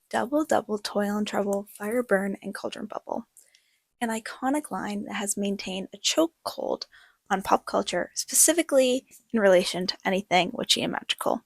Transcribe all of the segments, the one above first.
Double, double, toil and trouble, fire burn, and cauldron bubble. An iconic line that has maintained a chokehold on pop culture, specifically in relation to anything witchy and magical.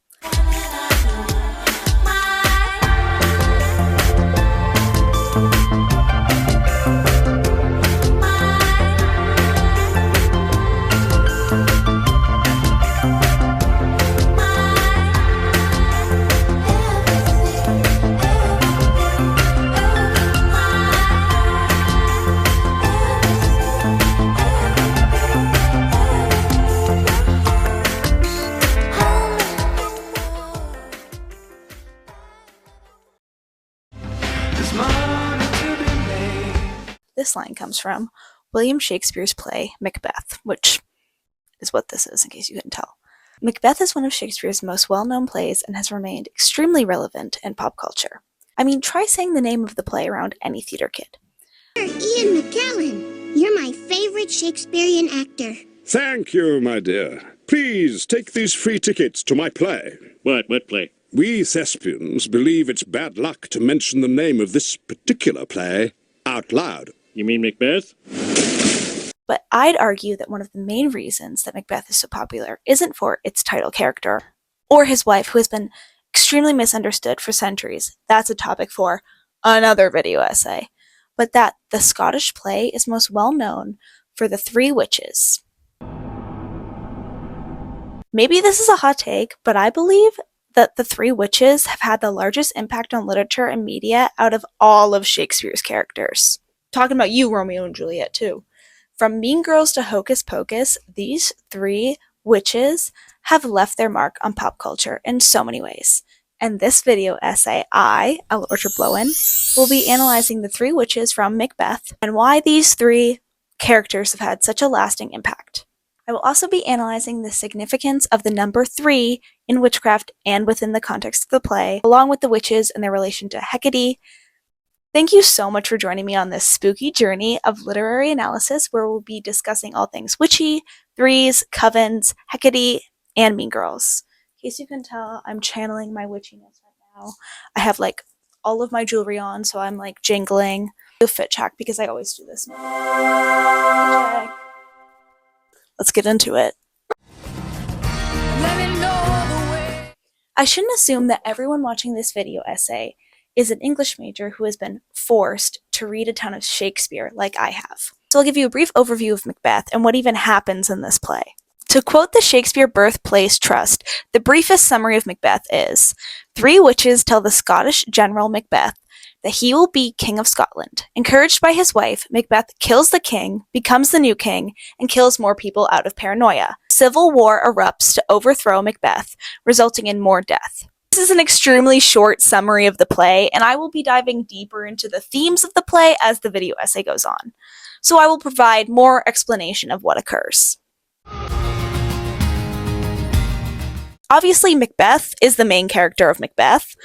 This line comes from William Shakespeare's play Macbeth, which is what this is, in case you couldn't tell. Macbeth is one of Shakespeare's most well-known plays and has remained extremely relevant in pop culture. I mean, try saying the name of the play around any theater kid. Ian McKellen, you're my favorite Shakespearean actor. Thank you, my dear. Please take these free tickets to my play. What play? We thespians believe it's bad luck to mention the name of this particular play out loud. You mean Macbeth? But I'd argue that one of the main reasons that Macbeth is so popular isn't for its title character, or his wife, who has been extremely misunderstood for centuries. That's a topic for another video essay. But that the Scottish play is most well known for the three witches. Maybe this is a hot take, but I believe that the three witches have had the largest impact on literature and media out of all of Shakespeare's characters. Talking about you, Romeo and Juliet, too. From Mean Girls to Hocus Pocus, these three witches have left their mark on pop culture in so many ways. In this video essay, I, Orchard Blowen, will be analyzing the three witches from Macbeth and why these three characters have had such a lasting impact. I will also be analyzing the significance of the number 3 in witchcraft and within the context of the play, along with the witches and their relation to Hecate. Thank you so much for joining me on this spooky journey of literary analysis where we'll be discussing all things witchy, threes, covens, Hecate, and Mean Girls. In case you can tell, I'm channeling my witchiness right now. I have all of my jewelry on, so I'm jingling. Do a fit check because I always do this. Check. Let's get into it. I shouldn't assume that everyone watching this video essay is an English major who has been forced to read a ton of Shakespeare like I have. So I'll give you a brief overview of Macbeth and what even happens in this play. To quote the Shakespeare Birthplace Trust, the briefest summary of Macbeth is, 3 witches tell the Scottish general Macbeth that he will be King of Scotland. Encouraged by his wife, Macbeth kills the king, becomes the new king, and kills more people out of paranoia. Civil war erupts to overthrow Macbeth, resulting in more death. This is an extremely short summary of the play, and I will be diving deeper into the themes of the play as the video essay goes on. So I will provide more explanation of what occurs. Obviously, Macbeth is the main character of Macbeth,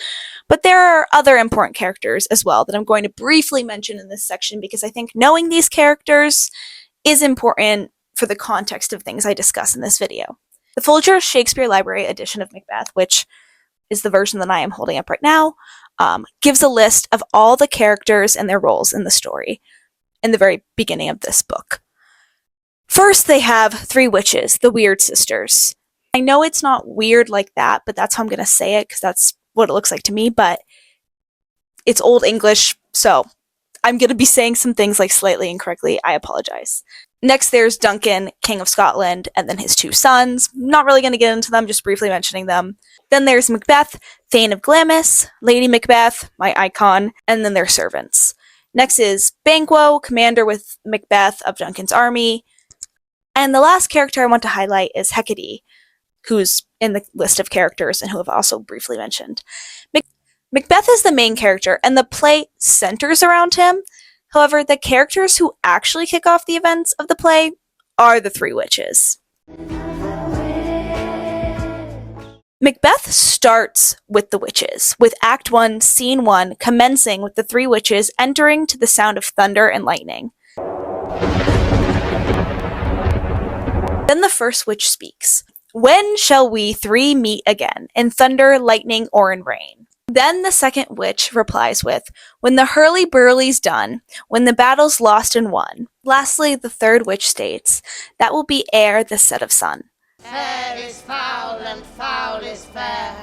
but there are other important characters as well that I'm going to briefly mention in this section because I think knowing these characters is important for the context of things I discuss in this video. The Folger Shakespeare Library edition of Macbeth, which is the version that I am holding up right now, gives a list of all the characters and their roles in the story in the very beginning of this book. First, they have 3 witches, the Weird Sisters. I know it's not weird like that, but that's how I'm going to say it because that's what it looks like to me, but it's Old English, so I'm going to be saying some things slightly incorrectly. I apologize. Next, there's Duncan, King of Scotland, and then his 2 sons. Not really going to get into them, just briefly mentioning them. Then there's Macbeth, Thane of Glamis, Lady Macbeth, my icon, and then their servants. Next is Banquo, commander with Macbeth of Duncan's army. And the last character I want to highlight is Hecate, who's in the list of characters and who I've also briefly mentioned. Macbeth is the main character, and the play centers around him. However, the characters who actually kick off the events of the play are the 3 witches. Macbeth starts with the witches, with Act 1, Scene 1, commencing with the 3 witches entering to the sound of thunder and lightning. Then the first witch speaks. When shall we 3 meet again, in thunder, lightning, or in rain? Then the second witch replies with, "When the hurly-burly's done, when the battle's lost and won." Lastly, the third witch states, "That will be ere the set of sun." Fair is foul and foul is fair.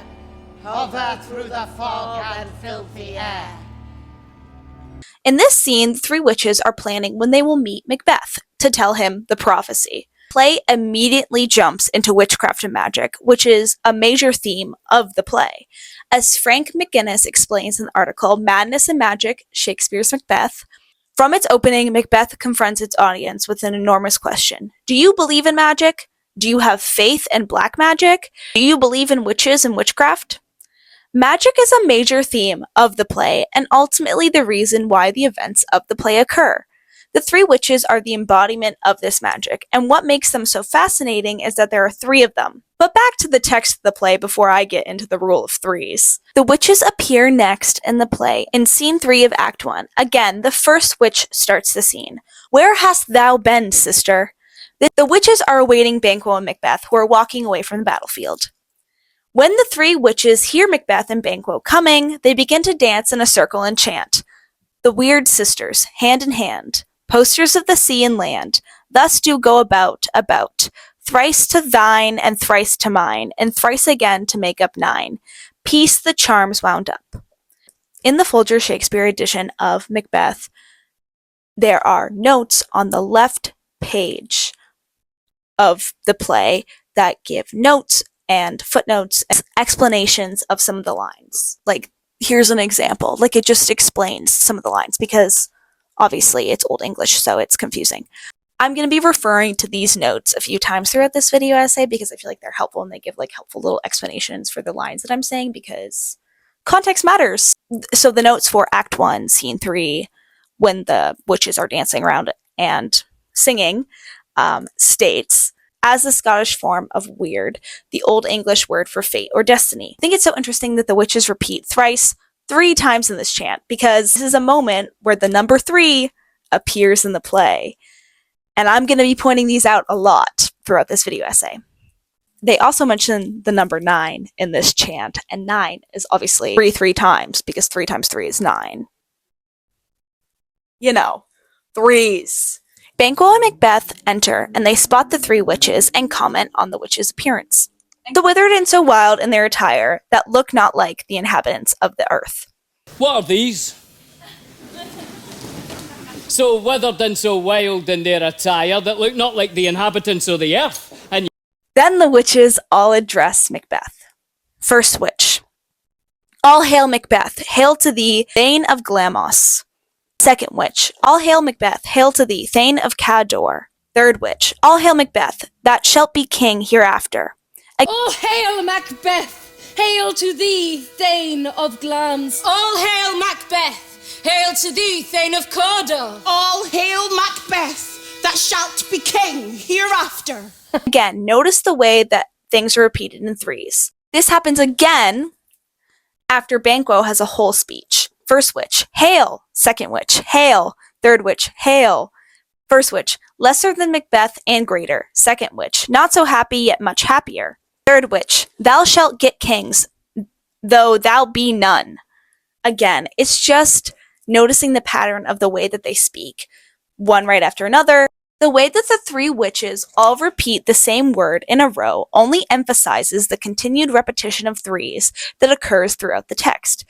Hover through the fog and filthy air. In this scene, the three witches are planning when they will meet Macbeth to tell him the prophecy. Play immediately jumps into witchcraft and magic, which is a major theme of the play. As Frank McGinnis explains in the article Madness and Magic, Shakespeare's Macbeth, from its opening, Macbeth confronts its audience with an enormous question. Do you believe in magic? Do you have faith in black magic? Do you believe in witches and witchcraft? Magic is a major theme of the play and ultimately the reason why the events of the play occur. The three witches are the embodiment of this magic, and what makes them so fascinating is that there are three of them. But back to the text of the play before I get into the rule of threes. The witches appear next in the play in scene 3 of Act 1. Again, the first witch starts the scene. "Where hast thou been, sister?" The witches are awaiting Banquo and Macbeth, who are walking away from the battlefield. When the three witches hear Macbeth and Banquo coming, they begin to dance in a circle and chant, "The weird sisters, hand in hand, posters of the sea and land, thus do go about, thrice to thine and thrice to mine, and thrice again to make up 9. Peace the charms wound up." In the Folger Shakespeare edition of Macbeth, there are notes on the left page of the play that give notes and footnotes and explanations of some of the lines. Like, here's an example. Like, it just explains some of the lines because obviously it's Old English, so it's confusing. I'm going to be referring to these notes a few times throughout this video essay because I feel like they're helpful and they give like helpful little explanations for the lines that I'm saying because context matters. So the notes for Act 1, Scene 3, when the witches are dancing around and singing, states, "As the Scottish form of weird, the Old English word for fate or destiny." I think it's so interesting that the witches repeat thrice 3 times in this chant because this is a moment where the number 3 appears in the play. And I'm going to be pointing these out a lot throughout this video essay. They also mention the number 9 in this chant, and 9 is obviously 3 times because 3 times 3 is 9. You know, threes. Banquo and Macbeth enter, and they spot the three witches and comment on the witches' appearance. So withered and so wild in their attire that look not like the inhabitants of the earth. "What are these? So withered and so wild in their attire that look not like the inhabitants of the earth." And Then the witches all address Macbeth. First witch. "All hail Macbeth, hail to thee, Thane of Glamos." Second witch. "All hail Macbeth, hail to thee, Thane of Cador." Third witch. "All hail Macbeth, that shalt be king hereafter." All hail Macbeth! Hail to thee, Thane of Glams! All hail Macbeth! Hail to thee, Thane of Cawdor! All hail Macbeth, that shalt be king hereafter. Again, notice the way that things are repeated in threes. This happens again after Banquo has a whole speech. First witch, "Hail!" Second witch, "Hail!" Third witch, "Hail!" First witch, "Lesser than Macbeth and greater." Second witch, "Not so happy yet much happier." Third witch, "Thou shalt get kings, though thou be none." Again, it's just noticing the pattern of the way that they speak, one right after another. The way that the three witches all repeat the same word in a row only emphasizes the continued repetition of threes that occurs throughout the text.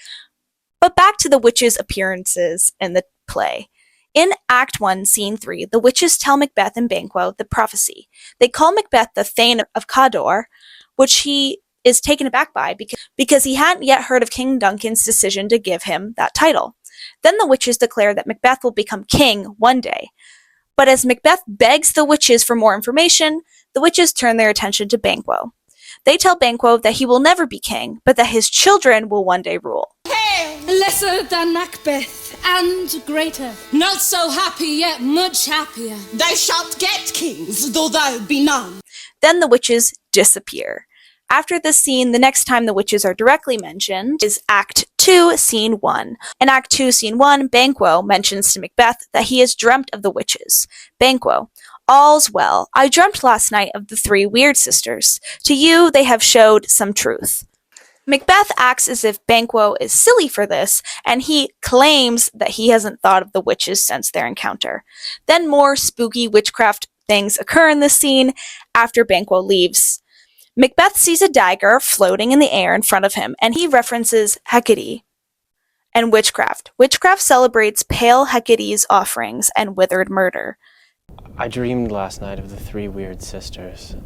But back to the witches' appearances in the play. In Act 1, Scene 3, the witches tell Macbeth and Banquo the prophecy. They call Macbeth the Thane of Cador, which he is taken aback by because he hadn't yet heard of King Duncan's decision to give him that title. Then the witches declare that Macbeth will become king one day. But as Macbeth begs the witches for more information, the witches turn their attention to Banquo. They tell Banquo that he will never be king, but that his children will one day rule. Lesser than Macbeth and greater. Not so happy yet much happier. Thou shalt get kings, though thou be none. Then the witches disappear. After this scene, the next time the witches are directly mentioned is Act 2, Scene 1. In Act 2, Scene 1, Banquo mentions to Macbeth that he has dreamt of the witches. Banquo, "All's well. I dreamt last night of the three weird sisters. To you they have showed some truth." Macbeth acts as if Banquo is silly for this, and he claims that he hasn't thought of the witches since their encounter. Then more spooky witchcraft things occur in this scene after Banquo leaves. Macbeth sees a dagger floating in the air in front of him, and he references Hecate and witchcraft. Witchcraft celebrates pale Hecate's offerings and withered murder. I dreamed last night of the three weird sisters.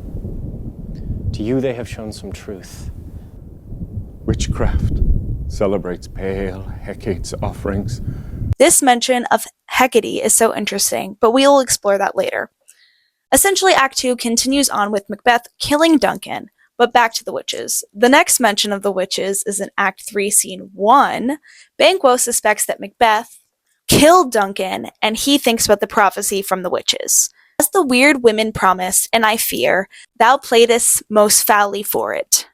To you they have shown some truth. Witchcraft celebrates pale Hecate's offerings. This mention of Hecate is so interesting, but we will explore that later. Essentially, Act 2 continues on with Macbeth killing Duncan, but back to the witches. The next mention of the witches is in Act 3, Scene 1. Banquo suspects that Macbeth killed Duncan, and he thinks about the prophecy from the witches. As the weird women promised, and I fear, thou playedst most foully for it.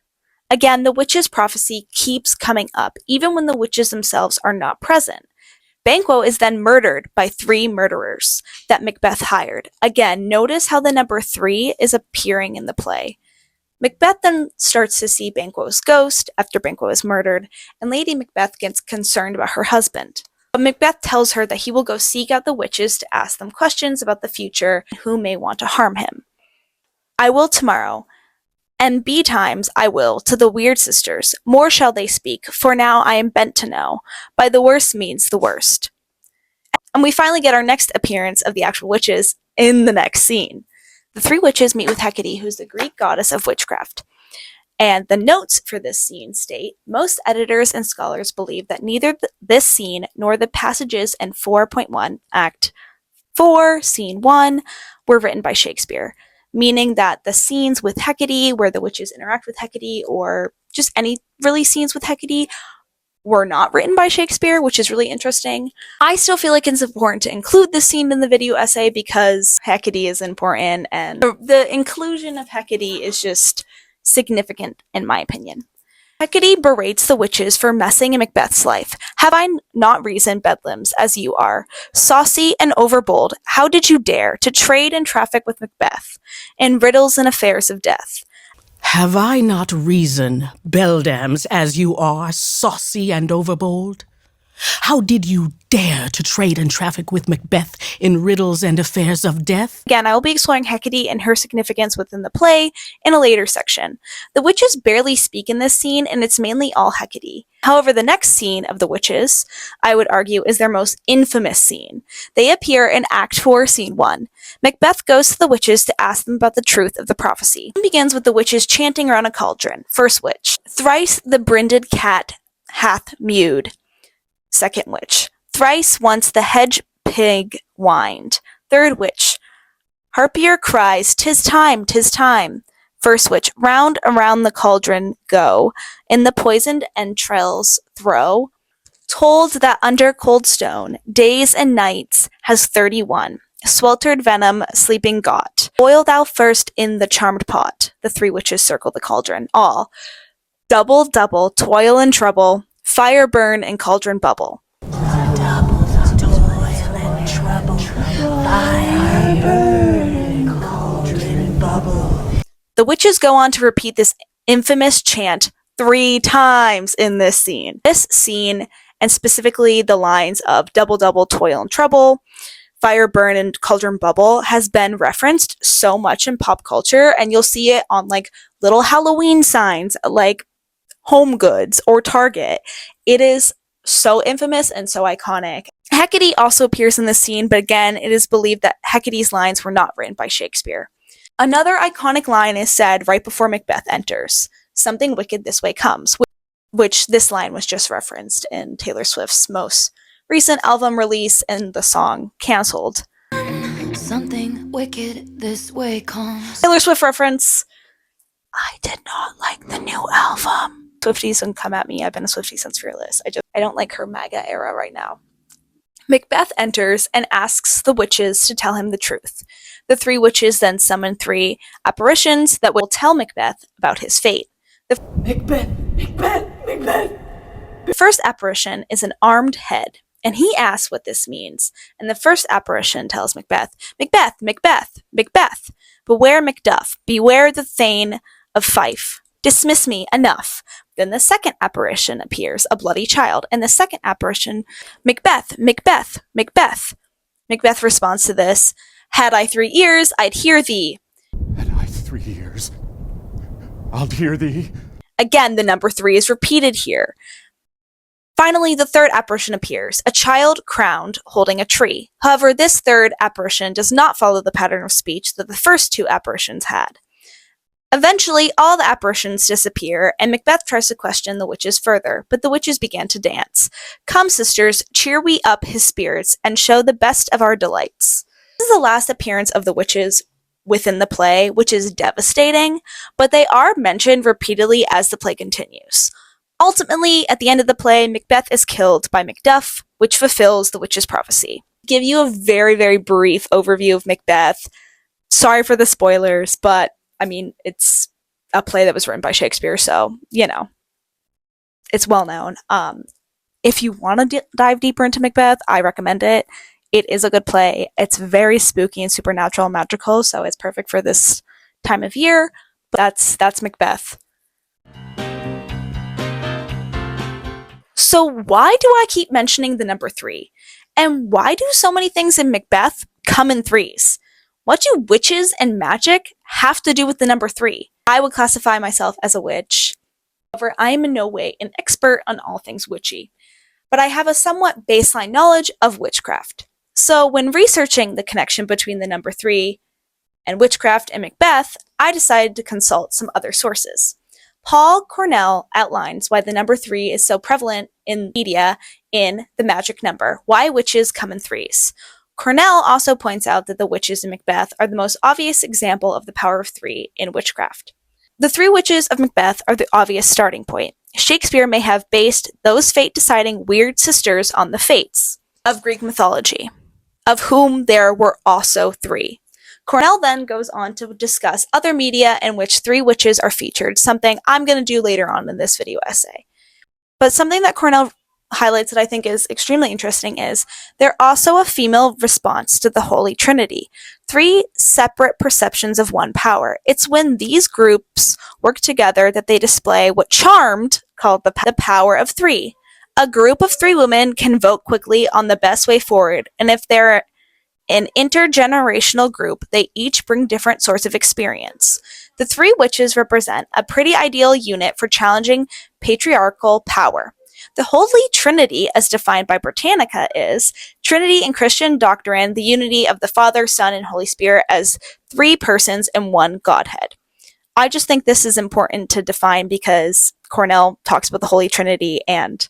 Again, the witches' prophecy keeps coming up, even when the witches themselves are not present. Banquo is then murdered by 3 murderers that Macbeth hired. Again, notice how the number 3 is appearing in the play. Macbeth then starts to see Banquo's ghost after Banquo is murdered, and Lady Macbeth gets concerned about her husband. But Macbeth tells her that he will go seek out the witches to ask them questions about the future and who may want to harm him. I will tomorrow, and betimes I will, to the weird sisters. More shall they speak, for now I am bent to know. By the worst means the worst. And we finally get our next appearance of the actual witches in the next scene. The 3 witches meet with Hecate, who's the Greek goddess of witchcraft. And the notes for this scene state, most editors and scholars believe that neither this scene nor the passages in 4.1, Act 4, Scene 1, were written by Shakespeare, meaning that the scenes with Hecate, where the witches interact with Hecate, or just any really scenes with Hecate, were not written by Shakespeare, which is really interesting. I still feel like it's important to include this scene in the video essay because Hecate is important, and the inclusion of Hecate is just significant in my opinion. Hecate berates the witches for messing in Macbeth's life. Have I not reasoned, bedlams, as you are? Saucy and overbold, how did you dare to trade and traffic with Macbeth in riddles and affairs of death? Have I not reason, beldams, as you are, saucy and overbold? How did you dare to trade and traffic with Macbeth in riddles and affairs of death? Again, I will be exploring Hecate and her significance within the play in a later section. The witches barely speak in this scene, and it's mainly all Hecate. However, the next scene of the witches, I would argue, is their most infamous scene. They appear in Act 4, Scene 1. Macbeth goes to the witches to ask them about the truth of the prophecy. It begins with the witches chanting around a cauldron. First witch, thrice the brinded cat hath mewed. Second witch, thrice once the hedge pig whined. Third witch, harpier cries, 'tis time, 'tis time. First witch, round around the cauldron go, in the poisoned entrails throw. Told that under cold stone, days and nights has 31. Sweltered venom sleeping got. Boil thou first in the charmed pot. The 3 witches circle the cauldron. All. Double, double, toil and trouble. Fire burn and cauldron bubble. Double, toil and trouble. Fire burn, cauldron bubble. The witches go on to repeat this infamous chant 3 times in this scene. This scene, and specifically the lines of double, double, toil and trouble, fire burn and cauldron bubble, has been referenced so much in pop culture, and you'll see it on like little Halloween signs like Home Goods or Target. It is so infamous and so iconic. Hecate also appears in this scene, but again, it is believed that Hecate's lines were not written by Shakespeare. Another iconic line is said right before Macbeth enters. Something wicked this way comes, which this line was just referenced in Taylor Swift's most recent album release and the song Cancelled. Something wicked this way comes. Taylor Swift reference. I did not like the new album. Swifties can come at me. I've been a Swiftie since Fearless. I don't like her MAGA era right now. Macbeth enters and asks the witches to tell him the truth. The 3 witches then summon 3 apparitions that will tell Macbeth about his fate. Macbeth! The first apparition is an armed head, and he asks what this means. And the first apparition tells Macbeth, Macbeth, Macbeth, Macbeth, beware Macduff, beware the Thane of Fife. Dismiss me, enough. Then the second apparition appears, a bloody child, and the second apparition, Macbeth, Macbeth, Macbeth. Macbeth responds to this, had I 3 ears, I'd hear thee. Had I 3 ears, I'll hear thee. Again, the number 3 is repeated here. Finally, the third apparition appears, a child crowned, holding a tree. However, this third apparition does not follow the pattern of speech that the first 2 apparitions had. Eventually, all the apparitions disappear, and Macbeth tries to question the witches further, but the witches began to dance. Come, sisters, cheer we up his spirits, and show the best of our delights. This is the last appearance of the witches within the play, which is devastating, but they are mentioned repeatedly as the play continues. Ultimately, at the end of the play, Macbeth is killed by Macduff, which fulfills the witch's prophecy. Give you a very, very brief overview of Macbeth. Sorry for the spoilers, but, I mean, it's a play that was written by Shakespeare, so, you know, it's well known. If you want to dive deeper into Macbeth, I recommend it. It is a good play. It's very spooky and supernatural and magical, so it's perfect for this time of year. But that's Macbeth. So why do I keep mentioning the number 3? And why do so many things in Macbeth come in 3s? What do witches and magic have to do with the number 3? I would classify myself as a witch. However, I am in no way an expert on all things witchy, but I have a somewhat baseline knowledge of witchcraft. So when researching the connection between the number 3 and witchcraft and Macbeth, I decided to consult some other sources. Paul Cornell outlines why the number 3 is so prevalent in media in The Magic Number, Why Witches Come in Threes. Cornell also points out that the witches in Macbeth are the most obvious example of the power of 3 in witchcraft. The 3 witches of Macbeth are the obvious starting point. Shakespeare may have based those fate-deciding weird sisters on the Fates of Greek mythology, of whom there were also 3. Cornell then goes on to discuss other media in which 3 witches are featured, something I'm going to do later on in this video essay. But something that Cornell highlights that I think is extremely interesting is there's also a female response to the Holy Trinity. 3 separate perceptions of one power. It's when these groups work together that they display what Charmed called the power of 3. A group of 3 women can vote quickly on the best way forward, and if they're an intergenerational group, they each bring different sorts of experience. The 3 witches represent a pretty ideal unit for challenging patriarchal power. The Holy Trinity, as defined by Britannica, is Trinity in Christian doctrine, the unity of the Father, Son, and Holy Spirit as 3 persons in one Godhead. I just think this is important to define because Cornell talks about the Holy Trinity, and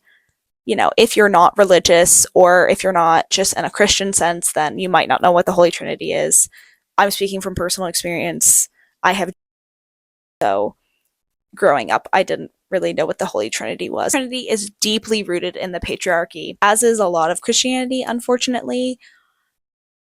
you know, if you're not religious or if you're not just in a Christian sense, then you might not know what the Holy Trinity is. I'm speaking from personal experience. So growing up, I didn't really know what the Holy Trinity was. The Trinity is deeply rooted in the patriarchy, as is a lot of Christianity, unfortunately,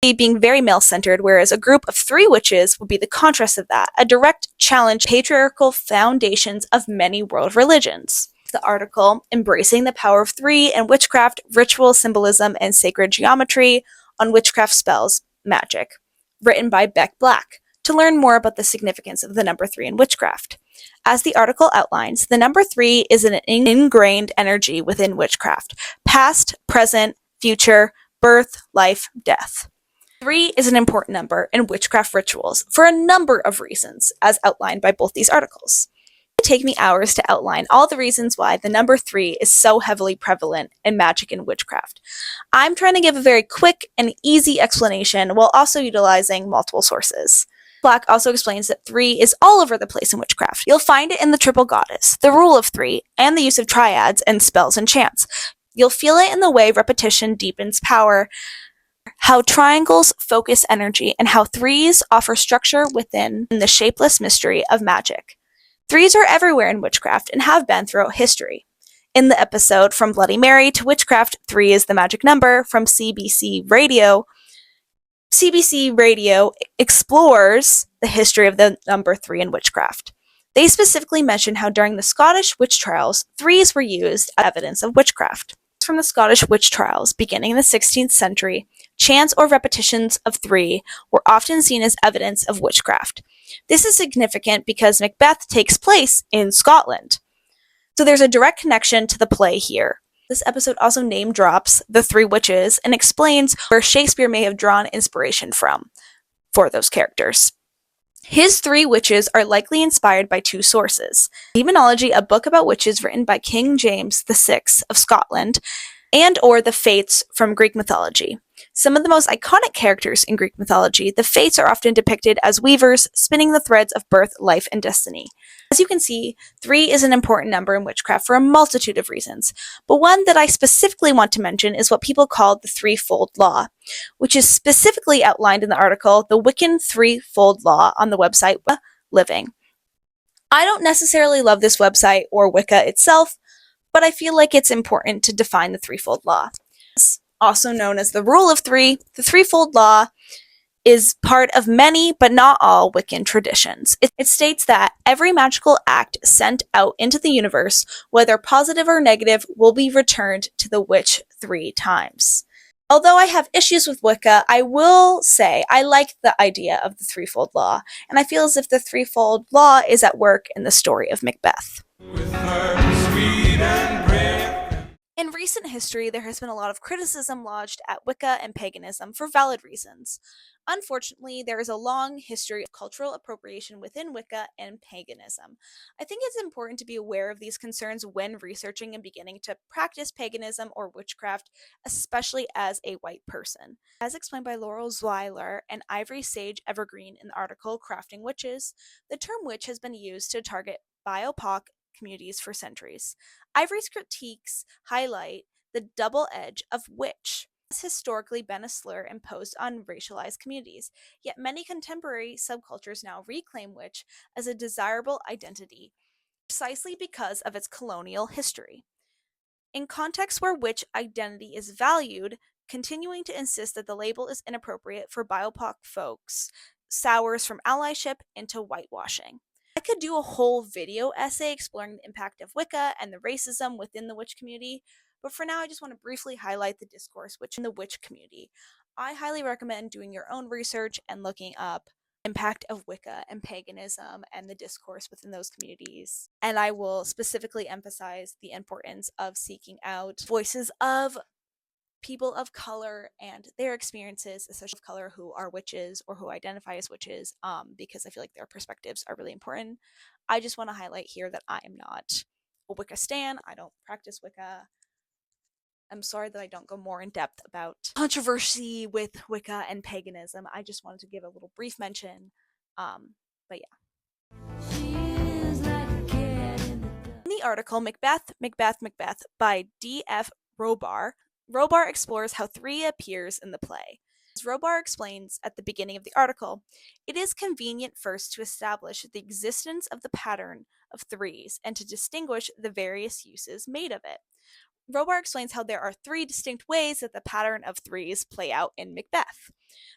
being very male-centered, whereas a group of 3 witches would be the contrast of that, a direct challenge to patriarchal foundations of many world religions. The article, Embracing the Power of 3 and Witchcraft, Ritual Symbolism, and Sacred Geometry on Witchcraft Spells, Magic, written by Beck Black, to learn more about the significance of the number 3 in witchcraft. As the article outlines, the number 3 is an ingrained energy within witchcraft, past, present, future, birth, life, death. 3 is an important number in witchcraft rituals for a number of reasons, as outlined by both these articles. It would take me hours to outline all the reasons why the number 3 is so heavily prevalent in magic and witchcraft. I'm trying to give a very quick and easy explanation while also utilizing multiple sources. Black also explains that 3 is all over the place in witchcraft. You'll find it in the triple goddess, the rule of 3, and the use of triads and spells and chants. You'll feel it in the way repetition deepens power, how triangles focus energy, and how 3s offer structure within the shapeless mystery of magic. 3s are everywhere in witchcraft and have been throughout history. In the episode From Bloody Mary to Witchcraft, 3 is the magic number from CBC Radio explores the history of the number 3 in witchcraft. They specifically mention how during the Scottish witch trials, 3s were used as evidence of witchcraft. From the Scottish witch trials beginning in the 16th century, chants or repetitions of 3 were often seen as evidence of witchcraft. This is significant because Macbeth takes place in Scotland. So there's a direct connection to the play here. This episode also name drops the 3 witches and explains where Shakespeare may have drawn inspiration from for those characters. His 3 witches are likely inspired by 2 sources: Demonology, a book about witches written by King James VI of Scotland, and or the Fates from Greek mythology. Some of the most iconic characters in Greek mythology, the Fates, are often depicted as weavers spinning the threads of birth, life, and destiny. As you can see, 3 is an important number in witchcraft for a multitude of reasons, but one that I specifically want to mention is what people call the threefold law, which is specifically outlined in the article, The Wiccan Threefold Law, on the website Living. I don't necessarily love this website or Wicca itself, but I feel like it's important to define the threefold law. Also known as the Rule of 3, the threefold law is part of many, but not all, Wiccan traditions. It states that every magical act sent out into the universe, whether positive or negative, will be returned to the witch 3 times. Although I have issues with Wicca, I will say I like the idea of the threefold law, and I feel as if the threefold law is at work in the story of Macbeth. In recent history, there has been a lot of criticism lodged at Wicca and paganism for valid reasons. Unfortunately, there is a long history of cultural appropriation within Wicca and paganism. I think it's important to be aware of these concerns when researching and beginning to practice paganism or witchcraft, especially as a white person. As explained by Laurel Zweiler and Ivory Sage Evergreen in the article Crafting Witches, the term witch has been used to target BIPOC communities for centuries. Ivory's critiques highlight the double edge of witch. Has historically been a slur imposed on racialized communities, yet many contemporary subcultures now reclaim witch as a desirable identity, precisely because of its colonial history. In contexts where witch identity is valued, continuing to insist that the label is inappropriate for BIPOC folks sours from allyship into whitewashing. I could do a whole video essay exploring the impact of Wicca and the racism within the witch community, but for now I just want to briefly highlight the discourse in the witch community. I highly recommend doing your own research and looking up the impact of Wicca and paganism and the discourse within those communities. And I will specifically emphasize the importance of seeking out voices of people of color and their experiences, especially of color who are witches or who identify as witches, because I feel like their perspectives are really important. I just want to highlight here that I am not a Wicca stan. I don't practice Wicca. I'm sorry that I don't go more in depth about controversy with Wicca and paganism. I just wanted to give a little brief mention. But yeah. In the article Macbeth, Macbeth, Macbeth by D.F. Robar, Robar explores how 3 appears in the play. As Robar explains at the beginning of the article, it is convenient first to establish the existence of the pattern of 3s and to distinguish the various uses made of it. Robar explains how there are 3 distinct ways that the pattern of 3s play out in Macbeth.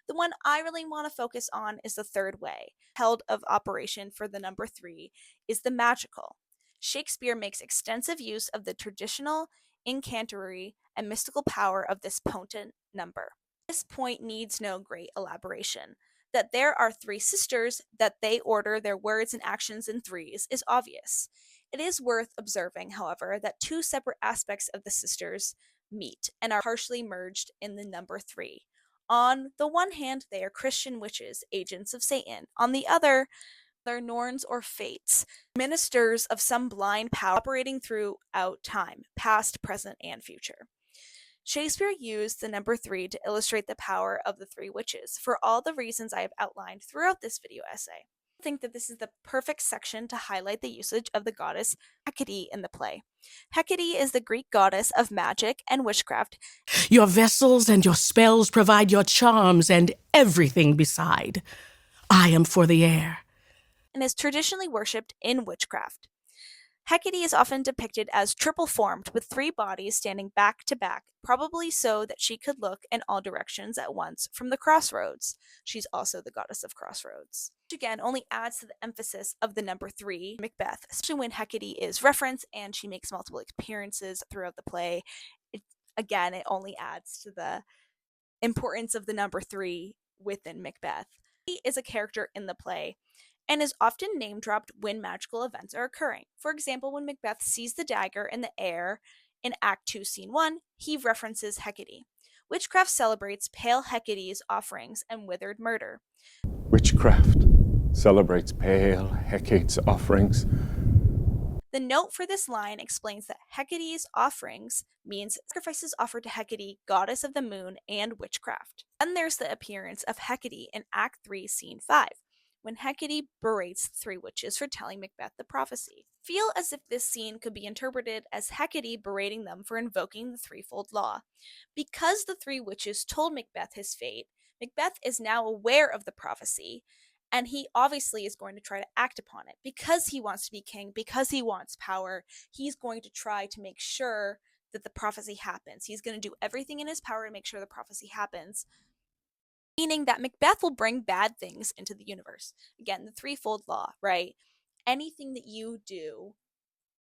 The one I really want to focus on is the third way, held of operation for the number 3, is the magical. Shakespeare makes extensive use of the traditional incantory and mystical power of this potent number. This point needs no great elaboration. That there are 3 sisters, that they order their words and actions in 3s, is obvious. It is worth observing, however, that 2 separate aspects of the sisters meet and are partially merged in the number 3. On the one hand, they are Christian witches, agents of Satan. On the other, they're Norns or Fates, ministers of some blind power operating throughout time, past, present, and future. Shakespeare used the number 3 to illustrate the power of the 3 witches, for all the reasons I have outlined throughout this video essay. I think that this is the perfect section to highlight the usage of the goddess Hecate in the play. Hecate is the Greek goddess of magic and witchcraft. Your vessels and your spells provide your charms and everything beside. I am for the air. And is traditionally worshipped in witchcraft. Hecate is often depicted as triple-formed, with 3 bodies standing back to back, probably so that she could look in all directions at once from the crossroads. She's also the goddess of crossroads. Which again only adds to the emphasis of the number 3, Macbeth, especially when Hecate is referenced and she makes multiple appearances throughout the play. Again, it only adds to the importance of the number 3 within Macbeth. He is a character in the play and is often name dropped when magical events are occurring. For example, when Macbeth sees the dagger in the air in Act 2, Scene 1, he references Hecate. Witchcraft celebrates pale Hecate's offerings and withered murder. Witchcraft celebrates pale Hecate's offerings. The note for this line explains that Hecate's offerings means sacrifices offered to Hecate, goddess of the moon, and witchcraft. Then there's the appearance of Hecate in Act 3, Scene 5, when Hecate berates the 3 witches for telling Macbeth the prophecy. Feel as if this scene could be interpreted as Hecate berating them for invoking the threefold law. Because the 3 witches told Macbeth his fate, Macbeth is now aware of the prophecy, and he obviously is going to try to act upon it. Because he wants to be king, because he wants power, he's going to try to make sure that the prophecy happens. He's going to do everything in his power to make sure the prophecy happens. Meaning that Macbeth will bring bad things into the universe. Again, the threefold law, right? Anything that you do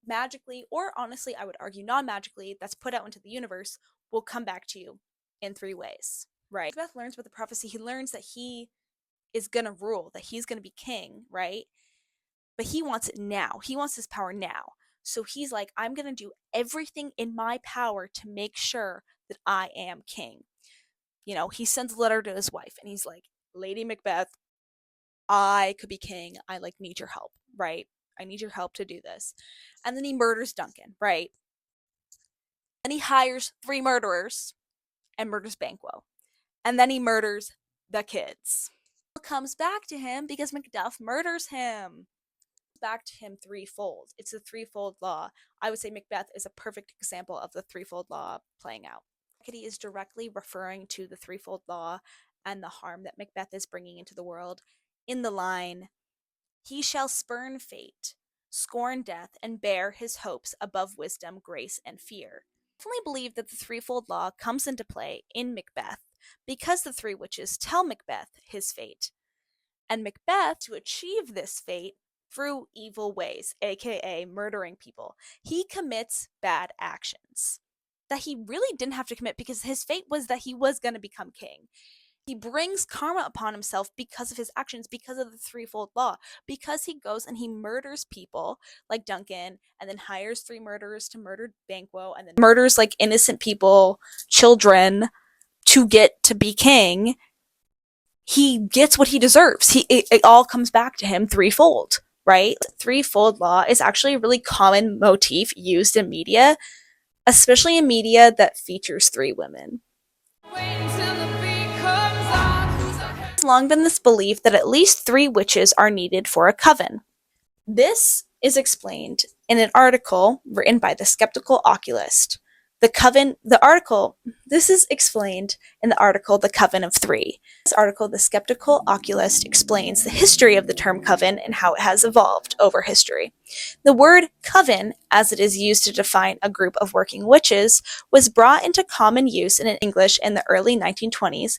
magically, or honestly, I would argue non-magically, that's put out into the universe will come back to you in 3 ways, right? Macbeth learns about the prophecy. He learns that he is going to rule, that he's going to be king, right? But he wants it now. He wants his power now. So he's like, I'm going to do everything in my power to make sure that I am king. You know, he sends a letter to his wife and he's like, Lady Macbeth, I could be king. I need your help, right? I need your help to do this. And then he murders Duncan, right? Then he hires 3 murderers and murders Banquo. And then he murders the kids. Comes back to him because Macduff murders him. Back to him threefold. It's the threefold law. I would say Macbeth is a perfect example of the threefold law playing out. Hecate is directly referring to the threefold law and the harm that Macbeth is bringing into the world in the line, "He shall spurn fate, scorn death, and bear his hopes above wisdom, grace, and fear." I definitely believe that the threefold law comes into play in Macbeth because the 3 witches tell Macbeth his fate. And Macbeth, to achieve this fate through evil ways, aka murdering people, he commits bad actions that he really didn't have to commit because his fate was that he was going to become king. He brings karma upon himself because of his actions, because of the threefold law, because he goes and he murders people like Duncan and then hires 3 murderers to murder Banquo and then murders innocent people, children, to get to be king. He gets what he deserves. It all comes back to him threefold, right? Threefold law is actually a really common motif used in media, especially in media that features 3 women. It's long been this belief that at least 3 witches are needed for a coven. This is explained in an article written by the skeptical oculist. This is explained in the article, The Coven of 3. This article, the skeptical oculist explains the history of the term coven and how it has evolved over history. The word coven, as it is used to define a group of working witches, was brought into common use in English in the early 1920s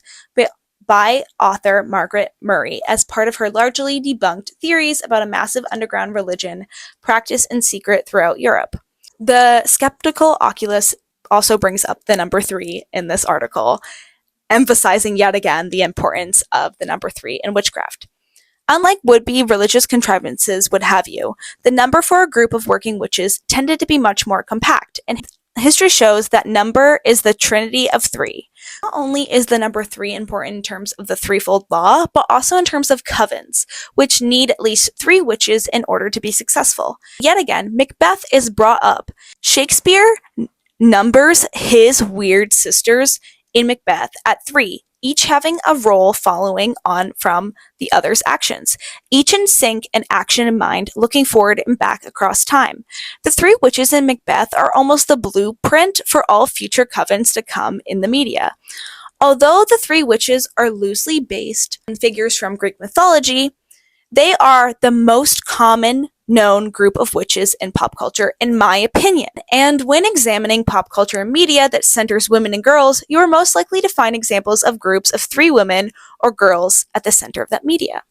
by author Margaret Murray as part of her largely debunked theories about a massive underground religion practiced in secret throughout Europe. The skeptical oculist also brings up the number 3 in this article, emphasizing yet again the importance of the number 3 in witchcraft. Unlike would-be religious contrivances would have you, the number for a group of working witches tended to be much more compact, and history shows that number is the trinity of 3. Not only is the number 3 important in terms of the threefold law, but also in terms of covens, which need at least 3 witches in order to be successful. Yet again, Macbeth is brought up. Shakespeare numbers his weird sisters in Macbeth at 3, each having a role following on from the other's actions, each in sync and action in mind, looking forward and back across time. The 3 witches in Macbeth are almost the blueprint for all future covens to come in the media. Although the 3 witches are loosely based on figures from Greek mythology, they are the most common known group of witches in pop culture, in my opinion. And when examining pop culture and media that centers women and girls, you are most likely to find examples of groups of 3 women or girls at the center of that media.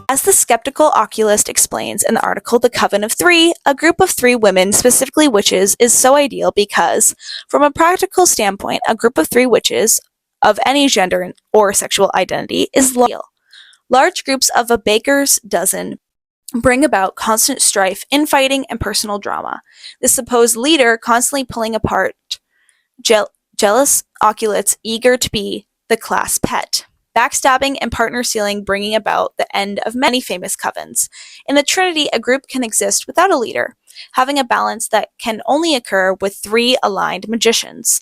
As the skeptical oculist explains in the article The Coven of Three, a group of 3 women, specifically witches, is so ideal because, from a practical standpoint, a group of 3 witches of any gender or sexual identity is ideal. Large groups of a baker's dozen bring about constant strife, infighting, and personal drama. The supposed leader constantly pulling apart jealous oculists eager to be the class pet. Backstabbing and partner sealing bringing about the end of many famous covens. In the Trinity, a group can exist without a leader, having a balance that can only occur with 3 aligned magicians.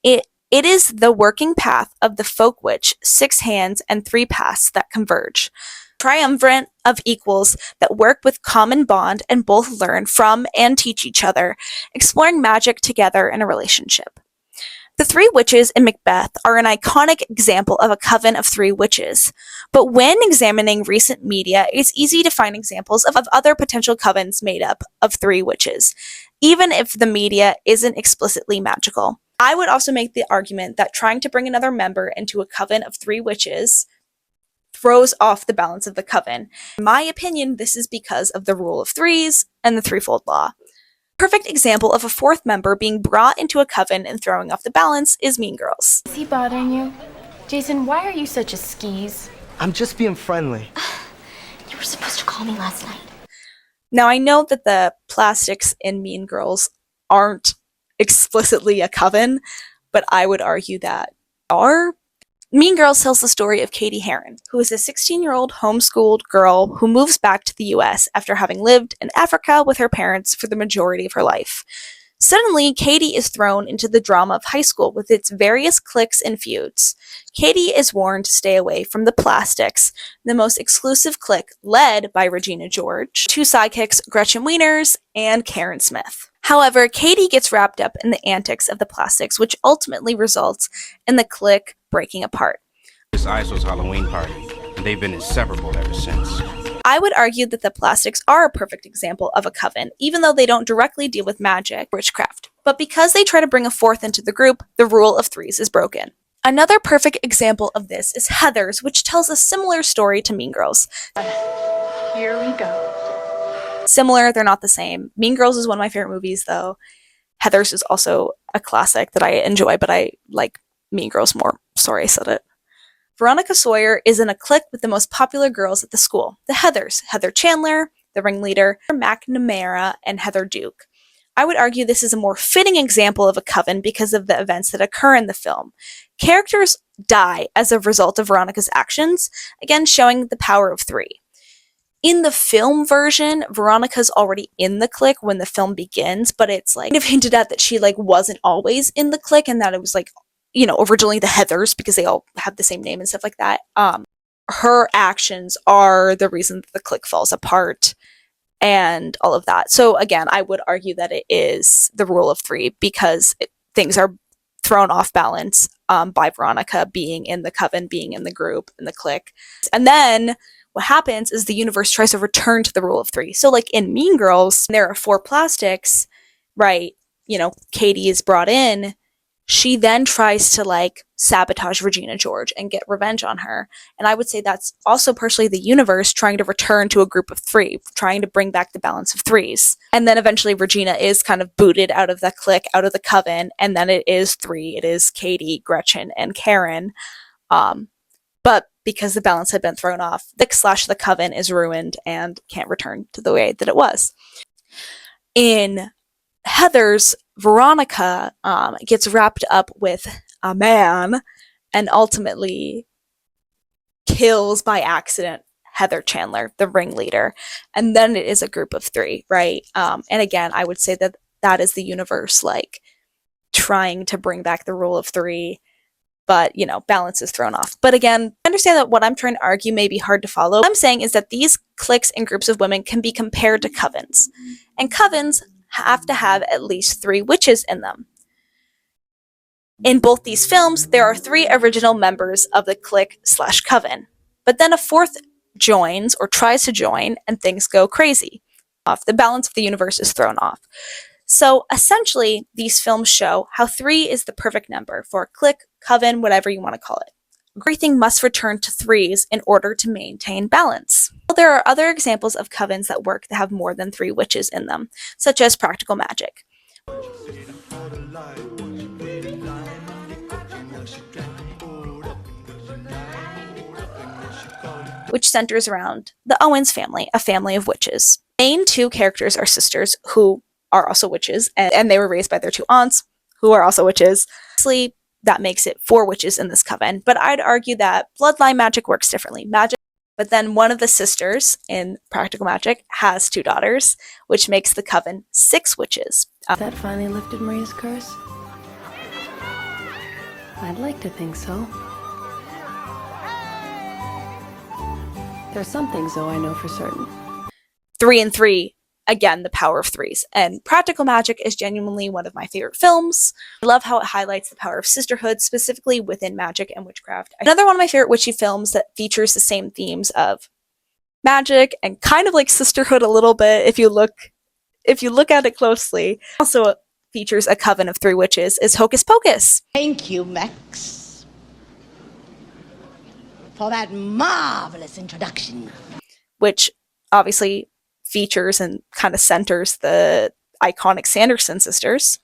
It is the working path of the folk witch, 6 hands and 3 paths that converge. Triumvirate of equals that work with common bond and both learn from and teach each other, exploring magic together in a relationship. The 3 witches in Macbeth are an iconic example of a coven of 3 witches, but when examining recent media, it's easy to find examples of other potential covens made up of 3 witches, even if the media isn't explicitly magical. I would also make the argument that trying to bring another member into a coven of 3 witches throws off the balance of the coven. In my opinion, this is because of the rule of 3s and the threefold law. Perfect example of a 4th member being brought into a coven and throwing off the balance is Mean Girls. Is he bothering you? Jason, why are you such a skis? I'm just being friendly. You were supposed to call me last night. Now, I know that the plastics in Mean Girls aren't explicitly a coven, but I would argue that are. Mean Girls tells the story of Katie Heron, who is a 16-year-old homeschooled girl who moves back to the US after having lived in Africa with her parents for the majority of her life. Suddenly, Katie is thrown into the drama of high school with its various cliques and feuds. Katie is warned to stay away from the Plastics, the most exclusive clique led by Regina George, 2 sidekicks Gretchen Wieners, and Karen Smith. However, Katie gets wrapped up in the antics of the Plastics, which ultimately results in the clique breaking apart. This ISO's Halloween party, and they've been inseparable ever since. I would argue that the Plastics are a perfect example of a coven, even though they don't directly deal with magic or witchcraft. But because they try to bring a 4th into the group, the rule of 3s is broken. Another perfect example of this is Heathers, which tells a similar story to Mean Girls. Here we go. Similar, they're not the same. Mean Girls is one of my favorite movies, though. Heathers is also a classic that I enjoy, but I like Mean Girls more. Sorry I said it. Veronica Sawyer is in a clique with the most popular girls at the school, the Heathers, Heather Chandler, the ringleader, McNamara, and Heather Duke. I would argue this is a more fitting example of a coven because of the events that occur in the film. Characters die as a result of Veronica's actions, again showing the power of 3. In the film version, Veronica's already in the clique when the film begins, but it's like kind of hinted at that she wasn't always in the clique and that it was originally the Heathers because they all have the same name and stuff like that. Her actions are the reason that the clique falls apart and all of that. So again, I would argue that it is the rule of 3 because things are thrown off balance by Veronica being in the coven, being in the group, in the clique. And then what happens is the universe tries to return to the rule of 3. So in Mean Girls, there are 4 Plastics, right? Katie is brought in. She then tries to sabotage Regina George and get revenge on her. And I would say that's also partially the universe trying to return to a group of 3, trying to bring back the balance of 3s. And then eventually Regina is kind of booted out of the clique, out of the coven, and then it is 3. It is Katie, Gretchen, and Karen. But because the balance had been thrown off, the coven is ruined and can't return to the way that it was. In Heathers, Veronica gets wrapped up with a man and ultimately kills by accident Heather Chandler, the ringleader. And then it is a group of 3, right? And again, I would say that that is the universe trying to bring back the rule of 3. But, balance is thrown off. But again, I understand that what I'm trying to argue may be hard to follow. What I'm saying is that these cliques and groups of women can be compared to covens. And covens have to have at least 3 witches in them. In both these films, there are 3 original members of the clique/coven. But then a 4th joins or tries to join and things go crazy. The balance of the universe is thrown off. So essentially, these films show how 3 is the perfect number for a clique, coven, whatever you want to call it. Everything must return to 3s in order to maintain balance. there are other examples of covens that work that have more than 3 witches in them, such as practical magic, which centers around the Owens family, a family of witches. Main 2 characters are sisters who are also witches, and they were raised by their 2 aunts who are also witches. Obviously, that makes it 4 witches in this coven, but I'd argue that bloodline magic works differently. But then one of the sisters in practical magic has 2 daughters, which makes the coven 6 witches. That finally lifted Maria's curse? I'd like to think so. There's some things, though, I know for certain. 3 and 3, again, the power of 3s. And practical magic is genuinely one of my favorite films. I love how it highlights the power of sisterhood, specifically within magic and witchcraft. Another one of my favorite witchy films that features the same themes of magic and kind of like sisterhood a little bit if you look at it closely. Also features a coven of 3 witches is Hocus Pocus. Thank you, Max, for that marvelous introduction. Which obviously features and kind of centers the iconic Sanderson sisters.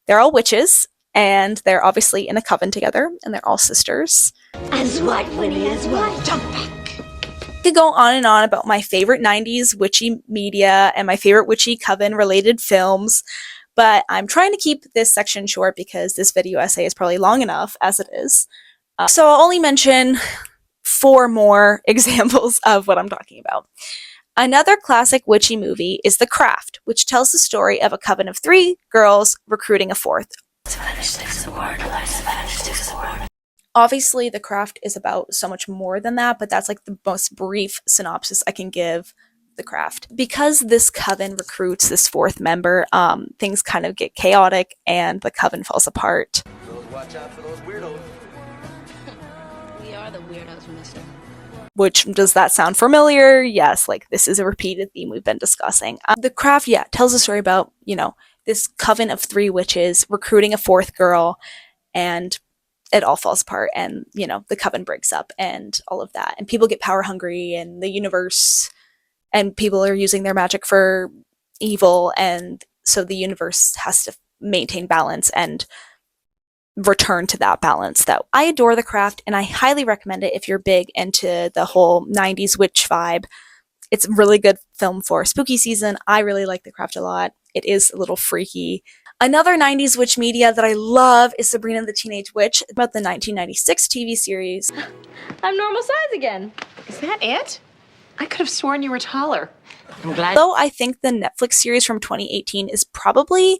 They're all witches, and they're obviously in a coven together, and they're all sisters. As what, Winnie, as what? Jump back. I could go on and on about my favorite 90s witchy media and my favorite witchy coven-related films, but I'm trying to keep this section short because this video essay is probably long enough as it is. So I'll only mention 4 more examples of what I'm talking about. Another classic witchy movie is The Craft, which tells the story of a coven of 3 girls recruiting a 4th. Obviously, The Craft is about so much more than that, but that's like the most brief synopsis I can give The Craft. Because this coven recruits this 4th member, things kind of get chaotic and the coven falls apart. Watch out for those weirdos. We are the weirdos, mister. Which, does that sound familiar? Yes, like this is a repeated theme we've been discussing. The Craft, tells a story about, this coven of 3 witches recruiting a 4th girl, and it all falls apart, and, the coven breaks up, and all of that. And people get power hungry, and the universe, and people are using their magic for evil, and so the universe has to maintain balance and return to that balance. Though I adore The Craft, and I highly recommend it if you're big into the whole 90s witch vibe. It's a really good film for spooky season. I really like The Craft a lot. It is a little freaky. Another 90s witch media that I love is Sabrina the Teenage Witch, about the 1996 TV series. I'm normal size again. Is that it? I could have sworn you were taller. I'm glad. Though I think the Netflix series from 2018 is probably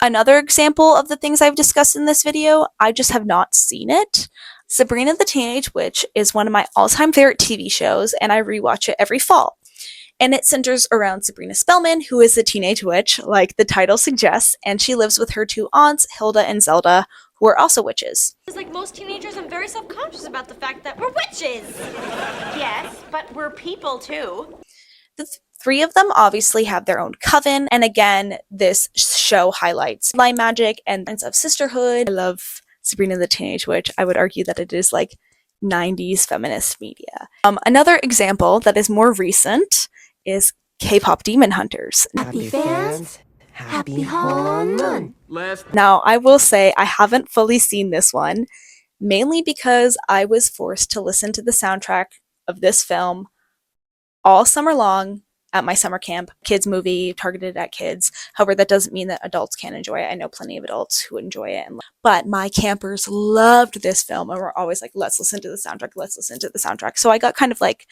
another example of the things I've discussed in this video. I just have not seen it. Sabrina the Teenage Witch is one of my all-time favorite TV shows, and I rewatch it every fall. And it centers around Sabrina Spellman, who is a teenage witch, like the title suggests, and she lives with her 2 aunts, Hilda and Zelda, who are also witches. Like most teenagers, I'm very self-conscious about the fact that we're witches. Yes, but we're people too. The 3 of them obviously have their own coven, and again, this show highlights light magic and sense of sisterhood. I love Sabrina the Teenage Witch. I would argue that it is like 90s feminist media. Another example that is more recent is K-pop Demon Hunters. Happy fans, happy honeymoon. Now, I will say I haven't fully seen this one, mainly because I was forced to listen to the soundtrack of this film all summer long at my summer camp. Kids movie targeted at kids. However, that doesn't mean that adults can't enjoy it. I know plenty of adults who enjoy it. But my campers loved this film and were always like, let's listen to the soundtrack, let's listen to the soundtrack. So I got kind of like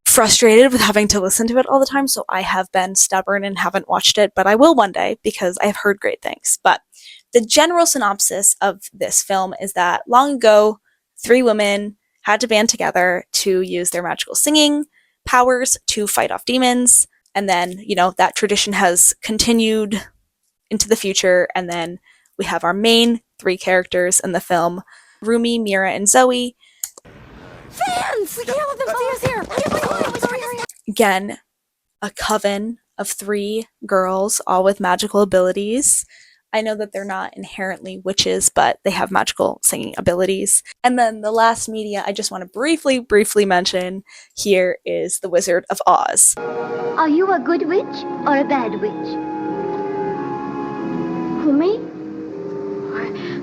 frustrated with having to listen to it all the time. So I have been stubborn and haven't watched it, but I will one day because I have heard great things. But the general synopsis of this film is that long ago, 3 women had to band together to use their magical singing powers to fight off demons, and then that tradition has continued into the future, and then we have our main 3 characters in the film, Rumi, Mira, and Zoe. Fans! We can't let them see us here! Hurry. Again, a coven of 3 girls, all with magical abilities. I know that they're not inherently witches, but they have magical singing abilities. And then the last media I just want to briefly mention here is The Wizard of Oz. Are you a good witch or a bad witch? Who, me?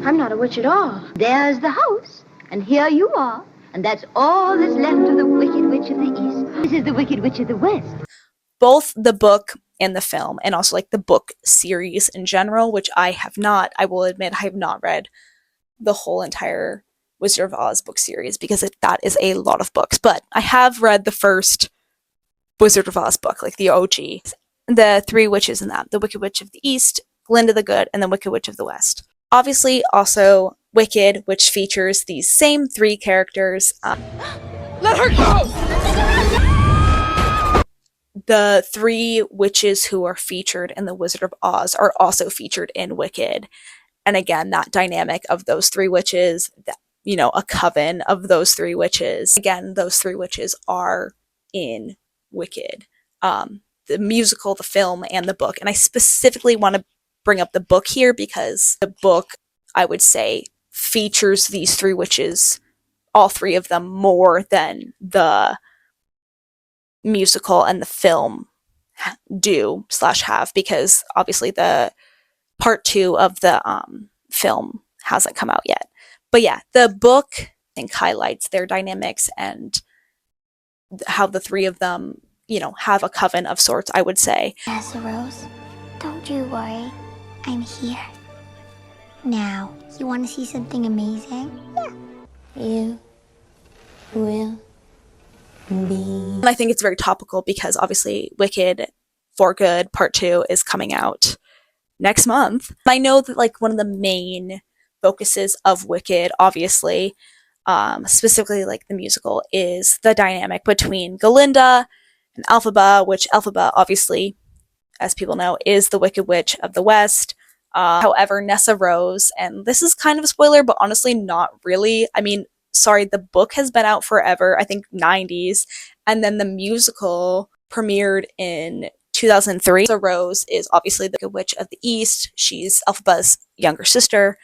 I'm not a witch at all. There's the house, and here you are, and that's all that's left of the Wicked Witch of the East. This is the Wicked Witch of the West. Both the book and the film, and also like the book series in general, which I will admit, I have not read the whole entire Wizard of Oz book series because that is a lot of books, but I have read the first Wizard of Oz book, like the OG. The three witches in that, the Wicked Witch of the East, Glinda the Good, and the Wicked Witch of the West. Obviously, also Wicked, which features these same three characters. Let her go! The three witches who are featured in The Wizard of Oz are also featured in Wicked. And again, that dynamic of those three witches, a coven of those three witches. Again, those three witches are in Wicked. The musical, the film, and the book. And I specifically want to bring up the book here because the book, I would say, features these three witches, all three of them, more than the musical and the film do/have, because obviously the part 2 of the film hasn't come out yet. But yeah, the book, I think, highlights their dynamics and how the three of them, have a coven of sorts, I would say. Master Rose, don't you worry. I'm here. Now, you want to see something amazing? Yeah. You will be. And I think it's very topical because obviously Wicked for Good Part 2 is coming out next month. I know that one of the main focuses of Wicked, obviously, specifically the musical, is the dynamic between Glinda and Elphaba, which Elphaba, obviously, as people know, is the Wicked Witch of the West. However, Nessa Rose, and this is kind of a spoiler, but honestly not really. I mean, sorry, the book has been out forever, I think 90s, and then the musical premiered in 2003. Nessa Rose is obviously the Wicked Witch of the East. She's Elphaba's younger sister.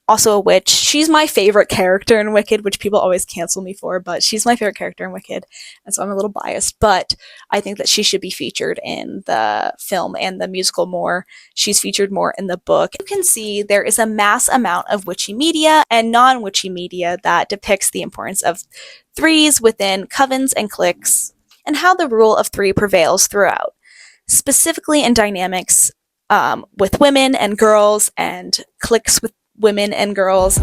Also a witch. She's my favorite character in Wicked, which people always cancel me for, but she's my favorite character in Wicked, and so I'm a little biased, but I think that she should be featured in the film and the musical more. She's featured more in the book. You can see there is a mass amount of witchy media and non-witchy media that depicts the importance of threes within covens and cliques, and how the rule of three prevails throughout, specifically in dynamics with women and girls, and cliques with women and girls.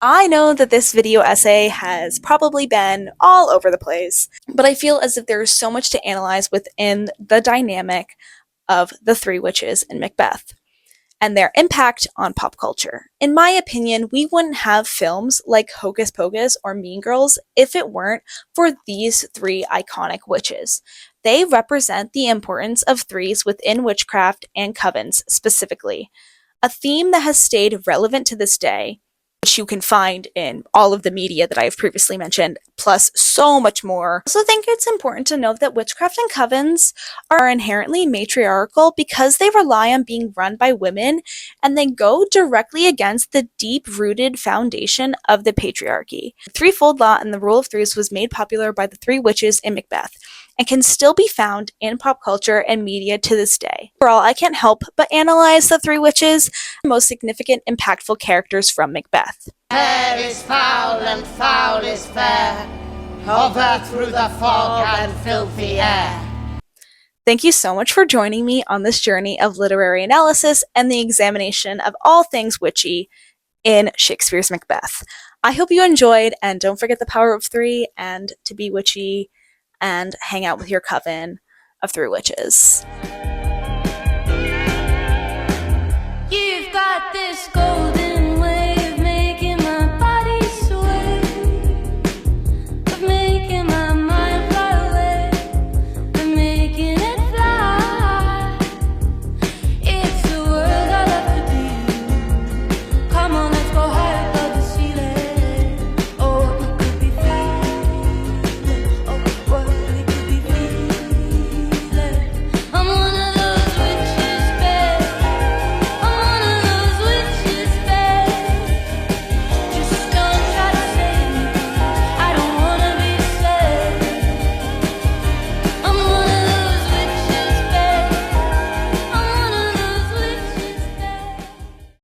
I know that this video essay has probably been all over the place, but I feel as if there is so much to analyze within the dynamic of the three witches in Macbeth and their impact on pop culture. In my opinion, we wouldn't have films like Hocus Pocus or Mean Girls if it weren't for these three iconic witches. They represent the importance of threes within witchcraft and covens specifically, a theme that has stayed relevant to this day, which you can find in all of the media that I have previously mentioned, plus so much more. I also think it's important to note that witchcraft and covens are inherently matriarchal because they rely on being run by women, and they go directly against the deep-rooted foundation of the patriarchy. The threefold law and the rule of threes was made popular by the three witches in Macbeth, and can still be found in pop culture and media to this day. Overall, I can't help but analyze the three witches, the most significant, impactful characters from Macbeth. Fair is foul and foul is fair. Hover through the fog and filthy air. Thank you so much for joining me on this journey of literary analysis and the examination of all things witchy in Shakespeare's Macbeth. I hope you enjoyed, and don't forget the power of three and to be witchy and hang out with your coven of three witches.